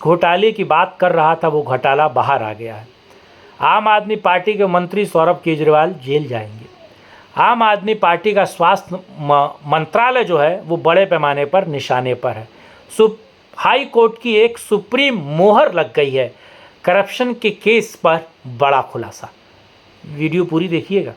घोटाले की बात कर रहा था वो घोटाला बाहर आ गया है। आम आदमी पार्टी के मंत्री सौरभ केजरीवाल जेल जाएंगे। आम आदमी पार्टी का स्वास्थ्य मंत्रालय जो है वो बड़े पैमाने पर निशाने पर है। हाई कोर्ट की एक सुप्रीम मोहर लग गई है। करप्शन के केस पर बड़ा खुलासा। वीडियो पूरी देखिएगा।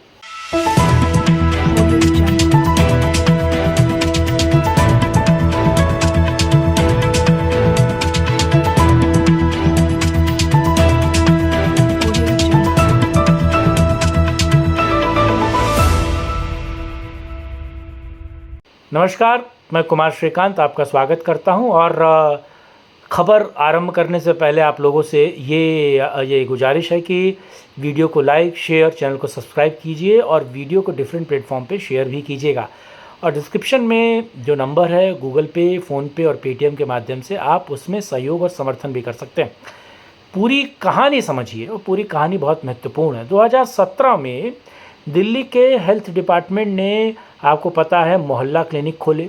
नमस्कार, मैं कुमार श्रीकांत आपका स्वागत करता हूं और खबर आरंभ करने से पहले आप लोगों से ये गुजारिश है कि वीडियो को लाइक, शेयर, चैनल को सब्सक्राइब कीजिए और वीडियो को डिफरेंट प्लेटफॉर्म पे शेयर भी कीजिएगा। और डिस्क्रिप्शन में जो नंबर है गूगल पे, फ़ोनपे और पेटीएम के माध्यम से आप उसमें सहयोग और समर्थन भी कर सकते हैं। पूरी कहानी समझिए और पूरी कहानी बहुत महत्वपूर्ण है। 2017 में दिल्ली के हेल्थ डिपार्टमेंट ने, आपको पता है, मोहल्ला क्लिनिक खोले।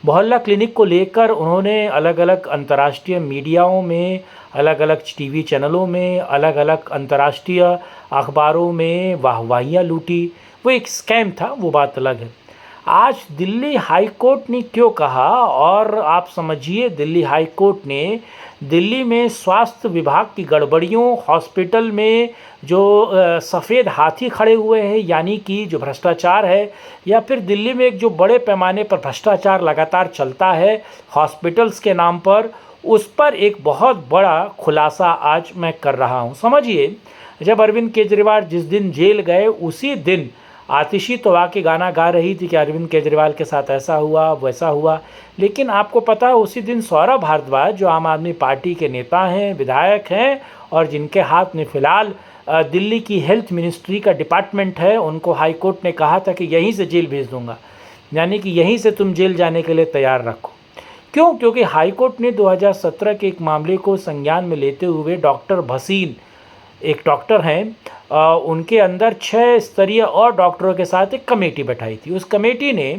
मोहल्ला क्लिनिक को लेकर उन्होंने अलग अलग अंतर्राष्ट्रीय मीडियाओं में, अलग अलग टीवी चैनलों में, अलग अलग अंतर्राष्ट्रीय अखबारों में वाहवाहियाँ लूटी। वो एक स्कैम था, वो बात अलग है। आज दिल्ली हाई कोर्ट ने क्यों कहा, और आप समझिए दिल्ली हाई कोर्ट ने दिल्ली में स्वास्थ्य विभाग की गड़बड़ियों, हॉस्पिटल में जो सफ़ेद हाथी खड़े हुए हैं यानी कि जो भ्रष्टाचार है, या फिर दिल्ली में एक जो बड़े पैमाने पर भ्रष्टाचार लगातार चलता है हॉस्पिटल्स के नाम पर, उस पर एक बहुत बड़ा खुलासा आज मैं कर रहा हूं। समझिए, जब अरविंद केजरीवाल जिस दिन जेल गए उसी दिन आतिशी तो आके गाना गा रही थी कि अरविंद केजरीवाल के साथ ऐसा हुआ वैसा हुआ। लेकिन आपको पता है उसी दिन सौरभ भारद्वाज, जो आम आदमी पार्टी के नेता हैं, विधायक हैं और जिनके हाथ में फ़िलहाल दिल्ली की हेल्थ मिनिस्ट्री का डिपार्टमेंट है, उनको हाई कोर्ट ने कहा था कि यहीं से जेल भेज दूंगा, यानी कि यहीं से तुम जेल जाने के लिए तैयार रखो। क्यों? क्योंकि हाई कोर्ट ने 2017 के एक मामले को संज्ञान में लेते हुए डॉक्टर भसीन, एक डॉक्टर हैं, उनके अंदर 6 स्तरीय और डॉक्टरों के साथ एक कमेटी बैठाई थी। उस कमेटी ने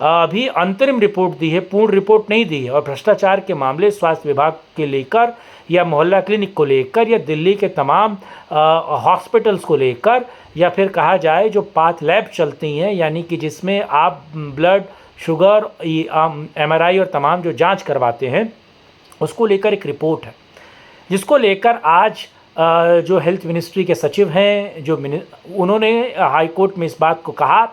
अभी अंतरिम रिपोर्ट दी है, पूर्ण रिपोर्ट नहीं दी है। और भ्रष्टाचार के मामले स्वास्थ्य विभाग के लेकर, या मोहल्ला क्लिनिक को लेकर, या दिल्ली के तमाम हॉस्पिटल्स को लेकर, या फिर कहा जाए जो पाथ लैब चलती हैं, यानी कि जिसमें आप ब्लड, शुगर, MRI और तमाम जो जांच करवाते हैं, उसको लेकर एक रिपोर्ट है, जिसको लेकर आज जो हेल्थ मिनिस्ट्री के सचिव हैं, उन्होंने हाई कोर्ट में इस बात को कहा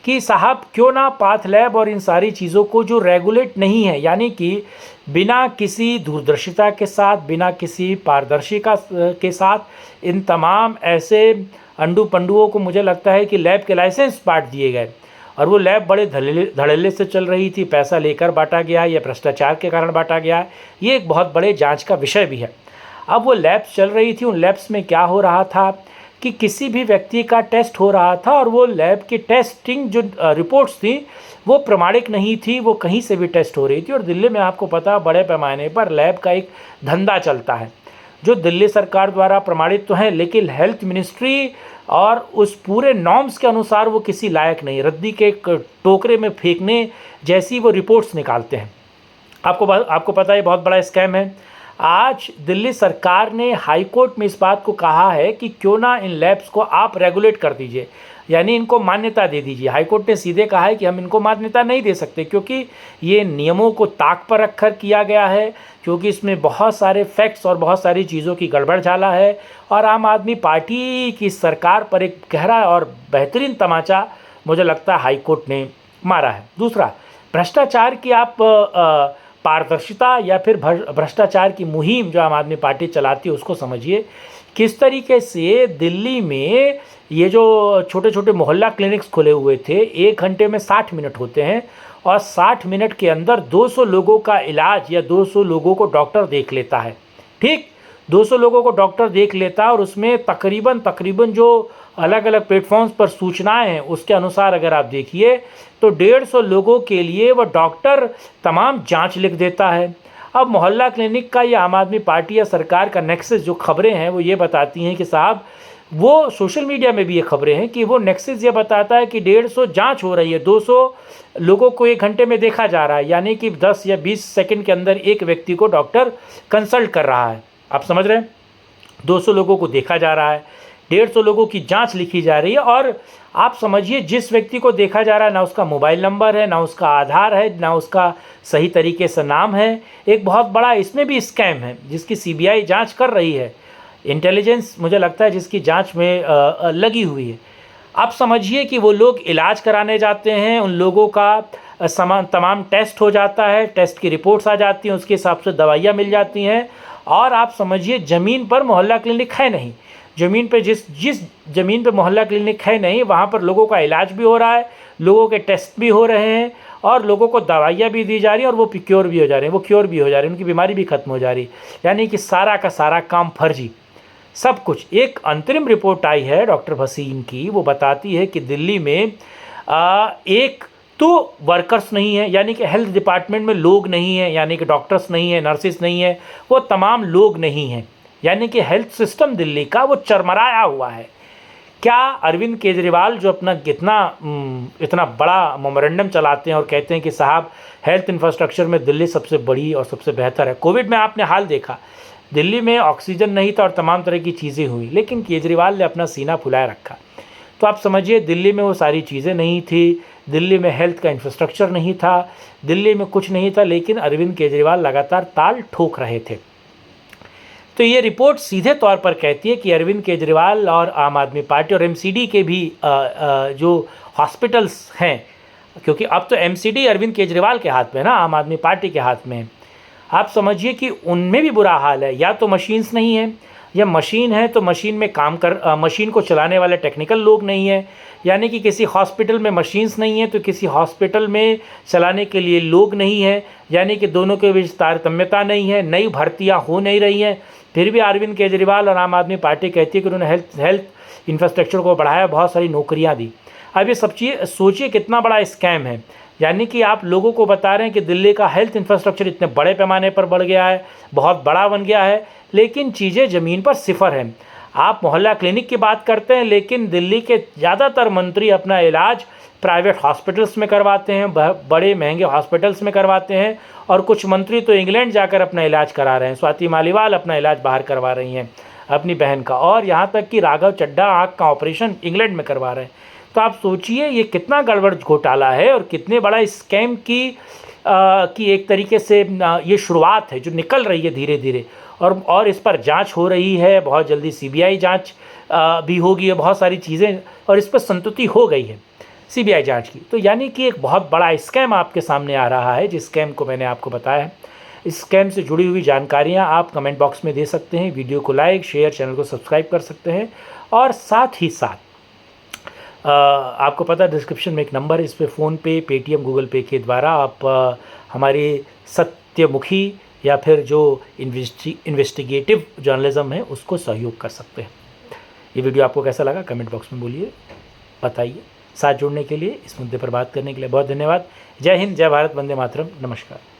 कि साहब क्यों ना पाथ लैब और इन सारी चीज़ों को जो रेगुलेट नहीं है, यानी कि बिना किसी दूरदर्शिता के साथ, बिना किसी पारदर्शिता के साथ इन तमाम ऐसे अंडू पंडुओं को, मुझे लगता है कि लैब के लाइसेंस बांट दिए गए और वो लैब बड़े धड़ल्ले से चल रही थी, पैसा लेकर बांटा गया या भ्रष्टाचार के कारण बांटा गया। ये एक बहुत बड़े जाँच का विषय भी है। अब वो लैब्स चल रही थी, उन लैब्स में क्या हो रहा था कि किसी भी व्यक्ति का टेस्ट हो रहा था और वो लैब की टेस्टिंग जो रिपोर्ट्स थी वो प्रमाणिक नहीं थी, वो कहीं से भी टेस्ट हो रही थी। और दिल्ली में आपको पता बड़े पैमाने पर लैब का एक धंधा चलता है जो दिल्ली सरकार द्वारा प्रमाणित तो है, लेकिन हेल्थ मिनिस्ट्री और उस पूरे नॉर्म्स के अनुसार वो किसी लायक नहीं, रद्दी के टोकरे में फेंकने जैसी वो रिपोर्ट्स निकालते हैं। आपको पता है बहुत बड़ा स्कैम है। आज दिल्ली सरकार ने हाई कोर्ट में इस बात को कहा है कि क्यों ना इन लैब्स को आप रेगुलेट कर दीजिए, यानी इनको मान्यता दे दीजिए। हाई कोर्ट ने सीधे कहा है कि हम इनको मान्यता नहीं दे सकते, क्योंकि ये नियमों को ताक पर रखकर किया गया है, क्योंकि इसमें बहुत सारे फैक्ट्स और बहुत सारी चीज़ों की गड़बड़ झाला है। और आम आदमी पार्टी की सरकार पर एक गहरा और बेहतरीन तमाचा मुझे लगता है हाई कोर्ट ने मारा है। दूसरा, भ्रष्टाचार की आप पारदर्शिता या फिर भ्रष्टाचार की मुहिम जो आम आदमी पार्टी चलाती है उसको समझिए। किस तरीके से दिल्ली में ये जो छोटे छोटे मोहल्ला क्लिनिक्स खुले हुए थे, 1 घंटे में 60 मिनट होते हैं और 60 मिनट के अंदर 200 लोगों का इलाज या 200 लोगों को डॉक्टर देख लेता है। ठीक, 200 लोगों को डॉक्टर देख लेता है और उसमें तकरीबन जो अलग अलग प्लेटफॉर्म्स पर सूचनाएं हैं उसके अनुसार अगर आप देखिए तो 150 लोगों के लिए वह डॉक्टर तमाम जांच लिख देता है। अब मोहल्ला क्लिनिक का या आम आदमी पार्टी या सरकार का नेक्सस जो खबरें हैं वो ये बताती हैं कि साहब वो सोशल मीडिया में भी ये खबरें हैं कि वो नेक्सस ये बताता है कि 150 जांच हो रही है, 200 लोगों को 1 घंटे में देखा जा रहा है, यानी कि 10 या 20 सेकंड के अंदर एक व्यक्ति को डॉक्टर कंसल्ट कर रहा है। आप समझ रहे हैं, 200 लोगों को देखा जा रहा है, 150 लोगों की जांच लिखी जा रही है। और आप समझिए जिस व्यक्ति को देखा जा रहा है ना उसका मोबाइल नंबर है, ना उसका आधार है, ना उसका सही तरीके से नाम है। एक बहुत बड़ा इसमें भी स्कैम है जिसकी सीबीआई जांच कर रही है, इंटेलिजेंस मुझे लगता है जिसकी जांच में लगी हुई है। आप समझिए कि वो लोग इलाज कराने जाते हैं, उन लोगों का तमाम टेस्ट हो जाता है, टेस्ट की रिपोर्ट्स आ जाती हैं, उसके हिसाब से दवाइयाँ मिल जाती हैं। और आप समझिए ज़मीन पर मोहल्ला क्लिनिक है नहीं, ज़मीन पे जिस ज़मीन पे मोहल्ला क्लिनिक है नहीं वहाँ पर लोगों का इलाज भी हो रहा है, लोगों के टेस्ट भी हो रहे हैं और लोगों को दवाइयाँ भी दी जा रही हैं और वो क्योर भी हो जा रहे हैं, वो क्योर भी हो जा रहे हैं, उनकी बीमारी भी खत्म हो जा रही है। यानी कि सारा का सारा काम फर्जी, सब कुछ। एक अंतरिम रिपोर्ट आई है डॉक्टर भसीन की, वो बताती है कि दिल्ली में एक तो वर्कर्स नहीं है, यानी कि हेल्थ डिपार्टमेंट में लोग नहीं हैं, यानी कि डॉक्टर्स नहीं है, नर्सिस नहीं है, वो तमाम लोग नहीं हैं, यानी कि हेल्थ सिस्टम दिल्ली का वो चरमराया हुआ है। क्या अरविंद केजरीवाल जो अपना इतना बड़ा मेमोरेंडम चलाते हैं और कहते हैं कि साहब हेल्थ इंफ्रास्ट्रक्चर में दिल्ली सबसे बड़ी और सबसे बेहतर है। कोविड में आपने हाल देखा, दिल्ली में ऑक्सीजन नहीं था और तमाम तरह की चीज़ें हुई, लेकिन केजरीवाल ने अपना सीना फुलाए रखा। तो आप समझिए दिल्ली में वो सारी चीज़ें नहीं थी, दिल्ली में हेल्थ का इंफ्रास्ट्रक्चर नहीं था, दिल्ली में कुछ नहीं था, लेकिन अरविंद केजरीवाल लगातार ताल ठोक रहे थे। तो ये रिपोर्ट सीधे तौर पर कहती है कि अरविंद केजरीवाल और आम आदमी पार्टी और एमसीडी के भी जो हॉस्पिटल्स हैं, क्योंकि अब तो एमसीडी अरविंद केजरीवाल के हाथ में है ना, आम आदमी पार्टी के हाथ में है। आप समझिए कि उनमें भी बुरा हाल है, या तो मशीन्स नहीं है, या मशीन है तो मशीन में मशीन को चलाने वाले टेक्निकल लोग नहीं है, यानी कि किसी हॉस्पिटल में मशीन्स नहीं है तो किसी हॉस्पिटल में चलाने के लिए लोग नहीं है, यानी कि दोनों के बीच तारतम्यता नहीं है, नई भर्तियां हो नहीं रही हैं। फिर भी अरविंद केजरीवाल और आम आदमी पार्टी कहती है कि उन्होंने हेल्थ इंफ्रास्ट्रक्चर को बढ़ाया, बहुत सारी नौकरियाँ दी। अब ये सब चीज़ सोचिए कितना बड़ा स्कैम है, यानी कि आप लोगों को बता रहे हैं कि दिल्ली का हेल्थ इंफ्रास्ट्रक्चर इतने बड़े पैमाने पर बढ़ गया है, बहुत बड़ा बन गया है, लेकिन चीज़ें ज़मीन पर सिफर हैं। आप मोहल्ला क्लिनिक की बात करते हैं, लेकिन दिल्ली के ज़्यादातर मंत्री अपना इलाज प्राइवेट हॉस्पिटल्स में करवाते हैं, बड़े महंगे हॉस्पिटल्स में करवाते हैं, और कुछ मंत्री तो इंग्लैंड जाकर अपना इलाज करा रहे हैं। स्वाति मालीवाल अपना इलाज बाहर करवा रही हैं अपनी बहन का, और यहाँ तक कि राघव चड्ढा आँख का ऑपरेशन इंग्लैंड में करवा रहे हैं। तो आप सोचिए ये कितना गड़बड़ घोटाला है और कितने बड़ा स्कैम की एक तरीके से ये शुरुआत है जो निकल रही है धीरे धीरे, और इस पर जांच हो रही है। बहुत जल्दी सीबीआई जांच भी होगी, है बहुत सारी चीज़ें, और इस पर संतुष्टि हो गई है सीबीआई जांच की। तो यानी कि एक बहुत बड़ा स्कैम आपके सामने आ रहा है, जिस स्कैम को मैंने आपको बताया है। इस स्कैम से जुड़ी हुई जानकारियाँ आप कमेंट बॉक्स में दे सकते हैं, वीडियो को लाइक शेयर, चैनल को सब्सक्राइब कर सकते हैं, और साथ ही साथ आपको पता है डिस्क्रिप्शन में एक नंबर है, इस पर फ़ोनपे, पेटीएम, गूगल पे के द्वारा आप हमारे सत्यमुखी या फिर जो इन्वेस्टिगेटिव जर्नलिज्म है उसको सहयोग कर सकते हैं। ये वीडियो आपको कैसा लगा कमेंट बॉक्स में बोलिए, बताइए। साथ जुड़ने के लिए, इस मुद्दे पर बात करने के लिए बहुत धन्यवाद। जय हिंद, जय भारत, वंदे मातरम, नमस्कार।